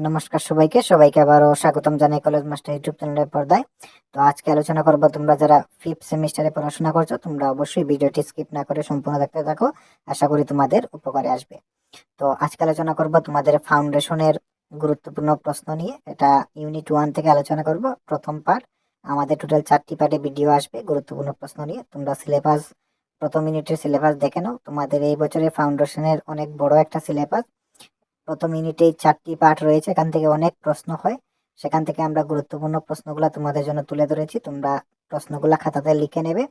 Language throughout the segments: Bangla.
নমস্কার সবাইকে আবারও স্বাগতম জানাই কলেজ মাস্টার ইউটিউব চ্যানেলের পর্দায়। তো আজকে আলোচনা করব, তোমরা যারা 5th সেমিস্টারে পড়াশোনা করছো তোমরা অবশ্যই ভিডিওটি স্কিপ না করে সম্পূর্ণ দেখতে থাকো। আশা করি তোমাদের উপকারে আসবে। তো আজকে আলোচনা করব তোমাদের ফাউন্ডেশনের গুরুত্বপূর্ণ প্রশ্ন নিয়ে। এটা ইউনিট 1 থেকে আলোচনা করব, প্রথম পার্ট। আমাদের টোটাল 4টি পার্টে ভিডিও আসবে গুরুত্বপূর্ণ প্রশ্ন নিয়ে। তোমরা সিলেবাস, প্রথম ইউনিটের সিলেবাস দেখে নাও। তোমাদের এই বছরের ফাউন্ডেশনের অনেক বড় একটা সিলেবাস। প্রথম ইউনিটে 4টি পার্ট রয়েছে, এখান থেকে অনেক প্রশ্ন হয়। সেখান থেকে আমরা গুরুত্বপূর্ণ প্রশ্নগুলো তোমাদের জন্য তুলে ধরেছি। তোমরা প্রশ্নগুলো খাতাতে লিখে নেবে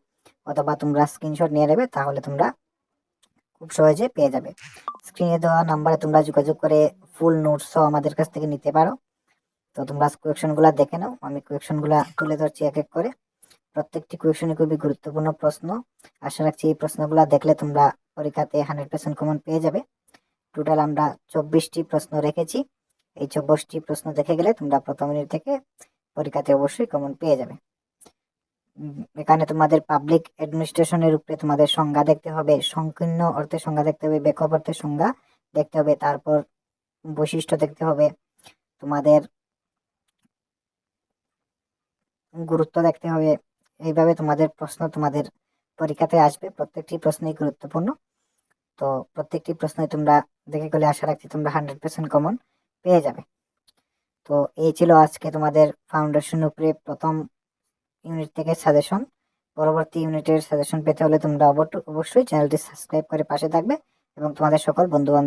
অথবা তোমরা স্ক্রিনশট নিয়ে নেবে, তাহলে তোমরা খুব সহজে পেয়ে যাবে। স্ক্রিনে দেওয়া নাম্বারে তোমরা যোগাযোগ করে ফুল নোটসও আমাদের কাছ থেকে নিতে পারো। তো তোমরা কোয়েকশনগুলো দেখে নাও, আমি কোয়েকশনগুলো তুলে ধরছি এক এক করে। প্রত্যেকটি কোয়েকশনে খুবই গুরুত্বপূর্ণ প্রশ্ন। আশা রাখছি এই প্রশ্নগুলো দেখলে তোমরা পরীক্ষাতে 100% কমন পেয়ে যাবে। টোটাল আমরা 24টি প্রশ্ন রেখেছি। এই 24টি প্রশ্ন দেখে গেলে তোমরা প্রথম ইউনিট থেকে পরীক্ষাতে অবশ্যই কমন পেয়ে যাবে। এখানে তোমাদের পাবলিক অ্যাডমিনিস্ট্রেশনের উপরে তোমাদের সংজ্ঞা দেখতে হবে, সংকীর্ণ অর্থে সংজ্ঞা দেখতে হবে, ব্যাপক অর্থে সংজ্ঞা দেখতে হবে, তারপর বৈশিষ্ট্য দেখতে হবে, তোমাদের গুরুত্ব দেখতে হবে। এইভাবে তোমাদের প্রশ্ন তোমাদের পরীক্ষাতে আসবে। প্রত্যেকটি প্রশ্নই গুরুত্বপূর্ণ। তো প্রত্যেকটি প্রশ্নই তোমরা দেখে গেলে আশা রাখছি তোমরা 100% কমন পেয়ে যাবে। তো এই ছিল আজকে তোমাদের ফাউন্ডেশন উপরে প্রথম ইউনিট থেকে সাজেশন। পরবর্তী ইউনিটের সাজেশন পেতে হলে তোমরা অবশ্যই চ্যানেলটি সাবস্ক্রাইব করে পাশে থাকবে এবং তোমাদের সকল বন্ধু বান্ধব